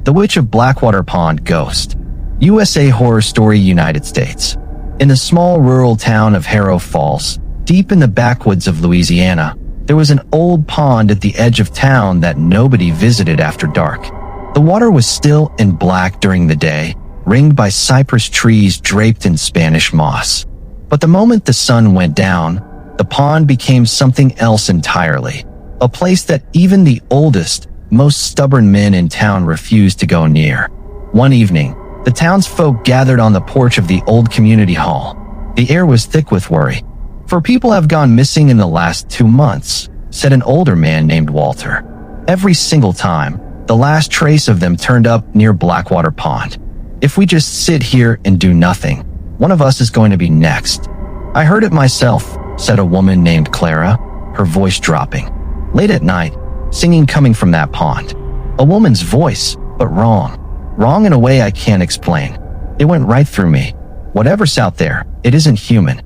The Witch of Blackwater Pond Ghost. USA Horror Story, United States. In the small rural town of Harrow Falls, deep in the backwoods of Louisiana, there was an old pond at the edge of town that nobody visited after dark. The water was still and black during the day, ringed by cypress trees draped in Spanish moss. But the moment the sun went down, the pond became something else entirely, a place that even the oldest, most stubborn men in town refused to go near. One evening, the townsfolk gathered on the porch of the old community hall. The air was thick with worry. "For people have gone missing in the last 2 months," said an older man named Walter. "Every single time, the last trace of them turned up near Blackwater Pond. If we just sit here and do nothing, one of us is going to be next." "I heard it myself," said a woman named Clara, her voice dropping. "Late at night, singing coming from that pond. A woman's voice, but wrong. Wrong in a way I can't explain. It went right through me. Whatever's out there, it isn't human."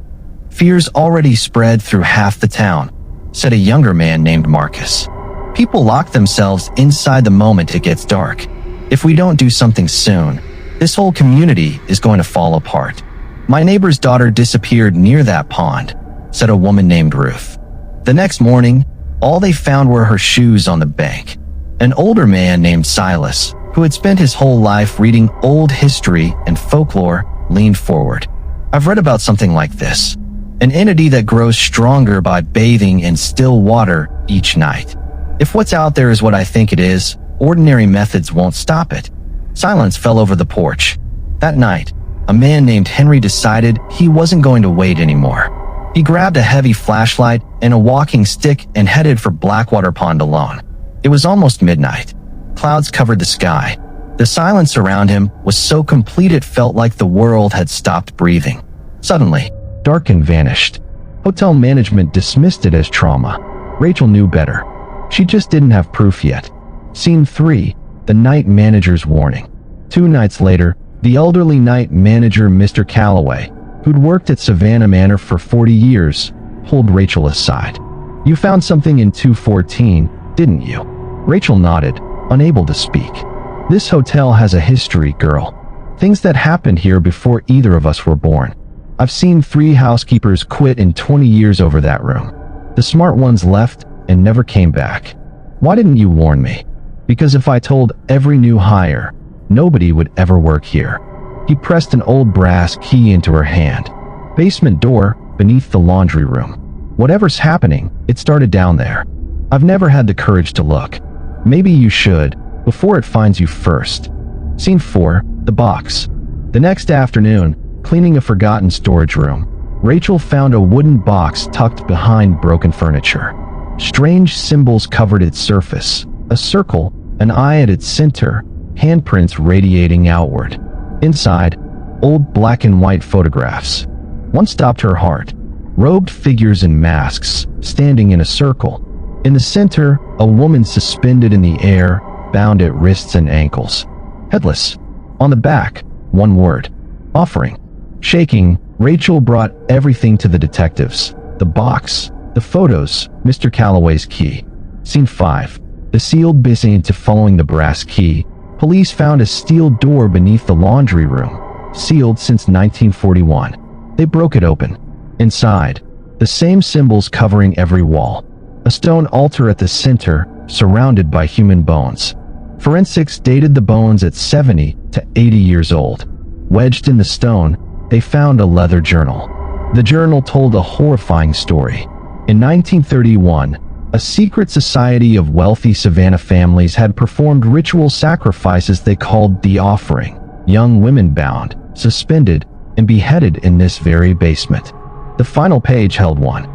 "Fear's already spread through half the town," said a younger man named Marcus. "People lock themselves inside the moment it gets dark. If we don't do something soon, this whole community is going to fall apart." "My neighbor's daughter disappeared near that pond," said a woman named Ruth. The next morning, all they found were her shoes on the bank. An older man named Silas, who had spent his whole life reading old history and folklore, leaned forward. "I've read about something like this. An entity that grows stronger by bathing in still water each night. If what's out there is what I think it is, ordinary methods won't stop it." Silence fell over the porch. That night, a man named Henry decided he wasn't going to wait anymore. He grabbed a heavy flashlight and a walking stick and headed for Blackwater Pond alone. It was almost midnight. Clouds covered the sky. The silence around him was so complete it felt like the world had stopped breathing. Suddenly, darkened vanished. Hotel management dismissed it as trauma. Rachel knew better. She just didn't have proof yet. Scene 3, the night manager's warning. 2 nights later, the elderly night manager Mr. Calloway, who'd worked at Savannah Manor for 40 years, pulled Rachel aside. "You found something in 214, didn't you?" Rachel nodded, unable to speak. "This hotel has a history, girl. Things that happened here before either of us were born. I've seen 3 housekeepers quit in 20 years over that room. The smart ones left and never came back. Why didn't you warn me?" "Because if I told every new hire, nobody would ever work here." He pressed an old brass key into her hand. "Basement door, beneath the laundry room. Whatever's happening, it started down there. I've never had the courage to look. Maybe you should, before it finds you first." Scene 4, the box. The next afternoon, cleaning a forgotten storage room, Rachel found a wooden box tucked behind broken furniture. Strange symbols covered its surface. A circle, an eye at its center, handprints radiating outward. Inside, old black and white photographs. One stopped her heart. Robed figures in masks, standing in a circle. In the center, a woman suspended in the air, bound at wrists and ankles. Headless. On the back, one word. Offering. Shaking, Rachel brought everything to the detectives. The box, the photos, Mr. Calloway's key. Scene 5. The sealed busy to following the brass key. Police found a steel door beneath the laundry room, sealed since 1941. They broke it open. Inside, the same symbols covering every wall. A stone altar at the center, surrounded by human bones. Forensics dated the bones at 70 to 80 years old. Wedged in the stone, they found a leather journal. The journal told a horrifying story. In 1931, a secret society of wealthy Savannah families had performed ritual sacrifices they called the offering. Young women bound, suspended, and beheaded in this very basement. The final page held one.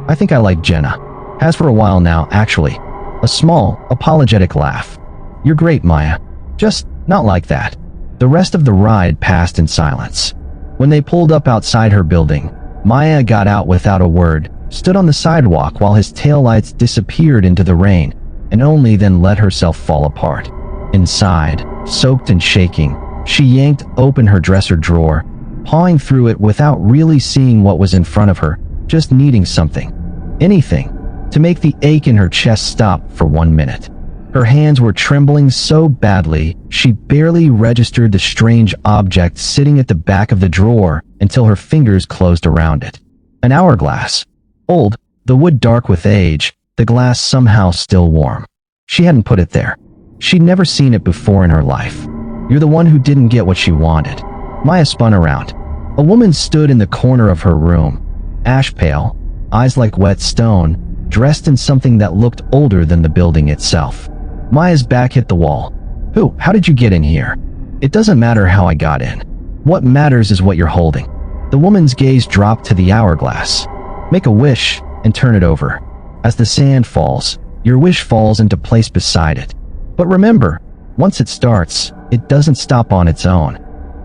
"I think I like Jenna. Has for a while now, actually." A small, apologetic laugh. "You're great, Maya. Just not like that." The rest of the ride passed in silence. When they pulled up outside her building, Maya got out without a word, stood on the sidewalk while his taillights disappeared into the rain, and only then let herself fall apart. Inside, soaked and shaking, she yanked open her dresser drawer, pawing through it without really seeing what was in front of her, just needing something. Anything. To make the ache in her chest stop for 1 minute. Her hands were trembling so badly, she barely registered the strange object sitting at the back of the drawer until her fingers closed around it. An hourglass. Old, the wood dark with age, the glass somehow still warm. She hadn't put it there. She'd never seen it before in her life. You're the one who didn't get what she wanted. Maya spun around. A woman stood in the corner of her room, ash pale, eyes like wet stone, dressed in something that looked older than the building itself. Maya's back hit the wall. How did you get in here? It doesn't matter how I got in. What matters is what you're holding. The woman's gaze dropped to the hourglass. Make a wish and turn it over. As the sand falls, your wish falls into place beside it. But remember, once it starts, it doesn't stop on its own.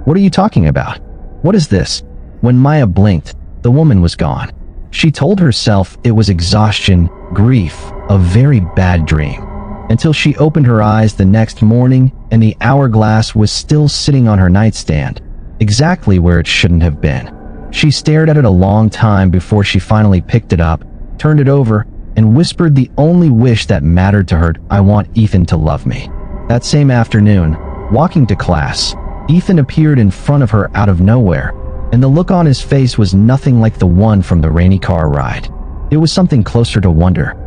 What are you talking about? What is this? When Maya blinked, the woman was gone. She told herself it was exhaustion, grief, a very bad dream. Until she opened her eyes the next morning and the hourglass was still sitting on her nightstand, exactly where it shouldn't have been. She stared at it a long time before she finally picked it up, turned it over, and whispered the only wish that mattered to her: I want Ethan to love me. That same afternoon, walking to class, Ethan appeared in front of her out of nowhere, and the look on his face was nothing like the one from the rainy car ride. It was something closer to wonder.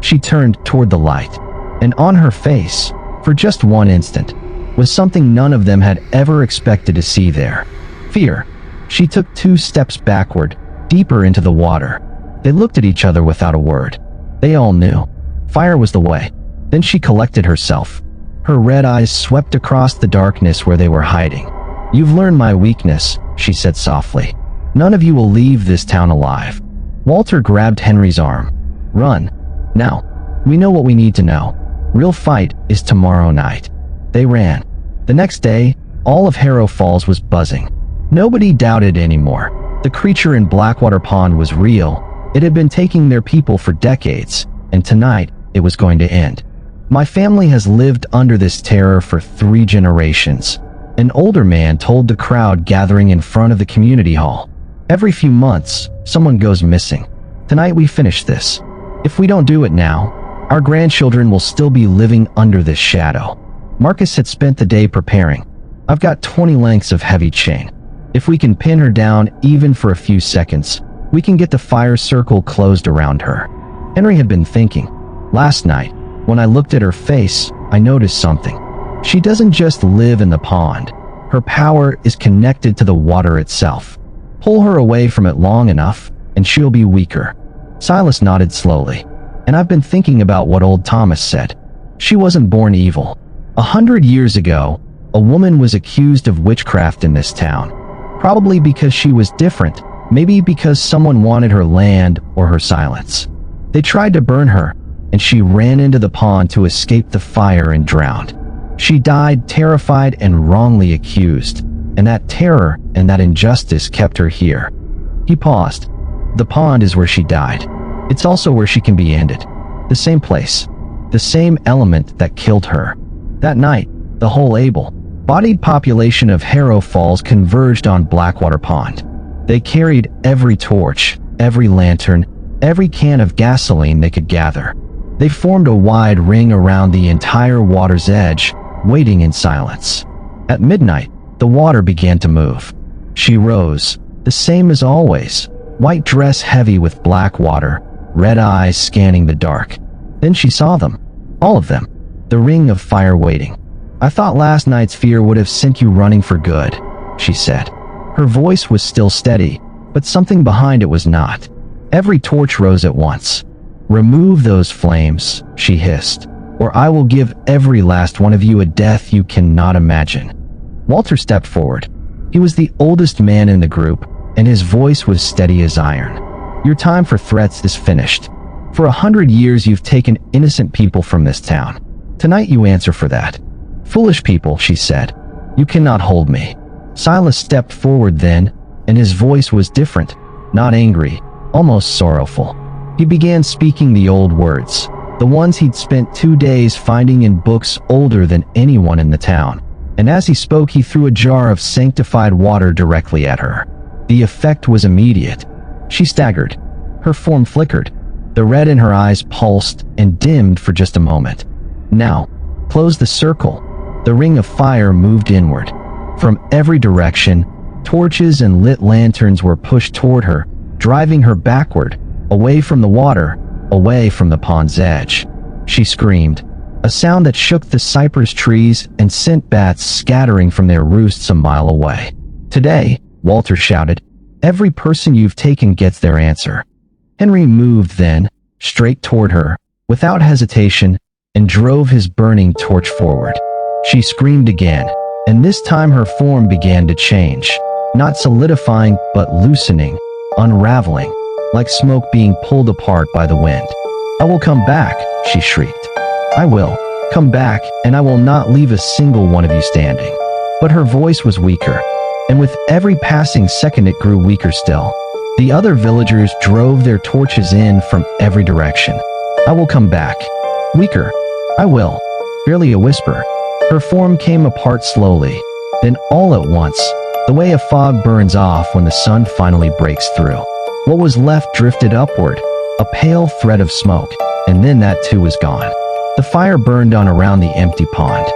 She turned toward the light, and on her face, for just one instant, was something none of them had ever expected to see there. Fear. She took 2 steps backward, deeper into the water. They looked at each other without a word. They all knew. Fire was the way. Then she collected herself. Her red eyes swept across the darkness where they were hiding. You've learned my weakness, she said softly. None of you will leave this town alive. Walter grabbed Henry's arm. Run. Now. We know what we need to know. Real fight is tomorrow night. They ran. The next day, all of Harrow Falls was buzzing. Nobody doubted anymore. The creature in Blackwater Pond was real. It had been taking their people for decades, and tonight, it was going to end. My family has lived under this terror for 3 generations. An older man told the crowd gathering in front of the community hall. Every few months, someone goes missing. Tonight we finish this. If we don't do it now, our grandchildren will still be living under this shadow. Marcus had spent the day preparing. I've got 20 lengths of heavy chain. If we can pin her down even for a few seconds, we can get the fire circle closed around her. Henry had been thinking. Last night, when I looked at her face, I noticed something. She doesn't just live in the pond. Her power is connected to the water itself. Pull her away from it long enough, and she'll be weaker. Silas nodded slowly. And I've been thinking about what old Thomas said. She wasn't born evil. 100 years ago, a woman was accused of witchcraft in this town. Probably because she was different, maybe because someone wanted her land or her silence. They tried to burn her, and she ran into the pond to escape the fire and drowned. She died terrified and wrongly accused, and that terror and that injustice kept her here. He paused. The pond is where she died. It's also where she can be ended. The same place. The same element that killed her. That night, the whole able-bodied population of Harrow Falls converged on Blackwater Pond. They carried every torch, every lantern, every can of gasoline they could gather. They formed a wide ring around the entire water's edge, waiting in silence. At midnight, the water began to move. She rose, the same as always, white dress heavy with black water, red eyes scanning the dark. Then she saw them. All of them. The ring of fire waiting. I thought last night's fear would have sent you running for good, she said. Her voice was still steady, but something behind it was not. Every torch rose at once. Remove those flames, she hissed, or I will give every last one of you a death you cannot imagine. Walter stepped forward. He was the oldest man in the group, and his voice was steady as iron. Your time for threats is finished. For 100 years you've taken innocent people from this town. Tonight you answer for that. Foolish people, she said. You cannot hold me. Silas stepped forward then, and his voice was different, not angry, almost sorrowful. He began speaking the old words, the ones he'd spent 2 days finding in books older than anyone in the town. And as he spoke, he threw a jar of sanctified water directly at her. The effect was immediate. She staggered. Her form flickered. The red in her eyes pulsed and dimmed for just a moment. Now, close the circle. The ring of fire moved inward. From every direction, torches and lit lanterns were pushed toward her, driving her backward, away from the water, away from the pond's edge. She screamed, a sound that shook the cypress trees and sent bats scattering from their roosts a mile away. Today, Walter shouted, every person you've taken gets their answer. Henry moved then, straight toward her, without hesitation, and drove his burning torch forward. She screamed again, and this time her form began to change, not solidifying but loosening, unraveling, like smoke being pulled apart by the wind. I will come back, she shrieked. I will come back, and I will not leave a single one of you standing. But her voice was weaker, and with every passing second it grew weaker still. The other villagers drove their torches in from every direction. I will come back. Weaker. I will. Barely a whisper. Her form came apart slowly, then all at once, the way a fog burns off when the sun finally breaks through. What was left drifted upward, a pale thread of smoke, and then that too was gone. The fire burned on around the empty pond.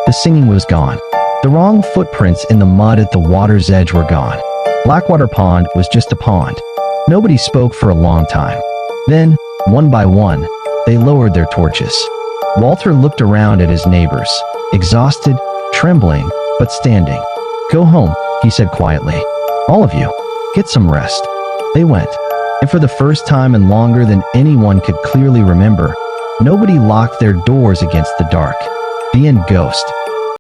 The singing was gone. The wrong footprints in the mud at the water's edge were gone. Blackwater Pond was just a pond. Nobody spoke for a long time. Then, one by one, they lowered their torches. Walter looked around at his neighbors, exhausted, trembling, but standing. Go home, he said quietly. All of you, get some rest. They went, and for the first time and longer than anyone could clearly remember, nobody locked their doors against the dark. The end. Ghost.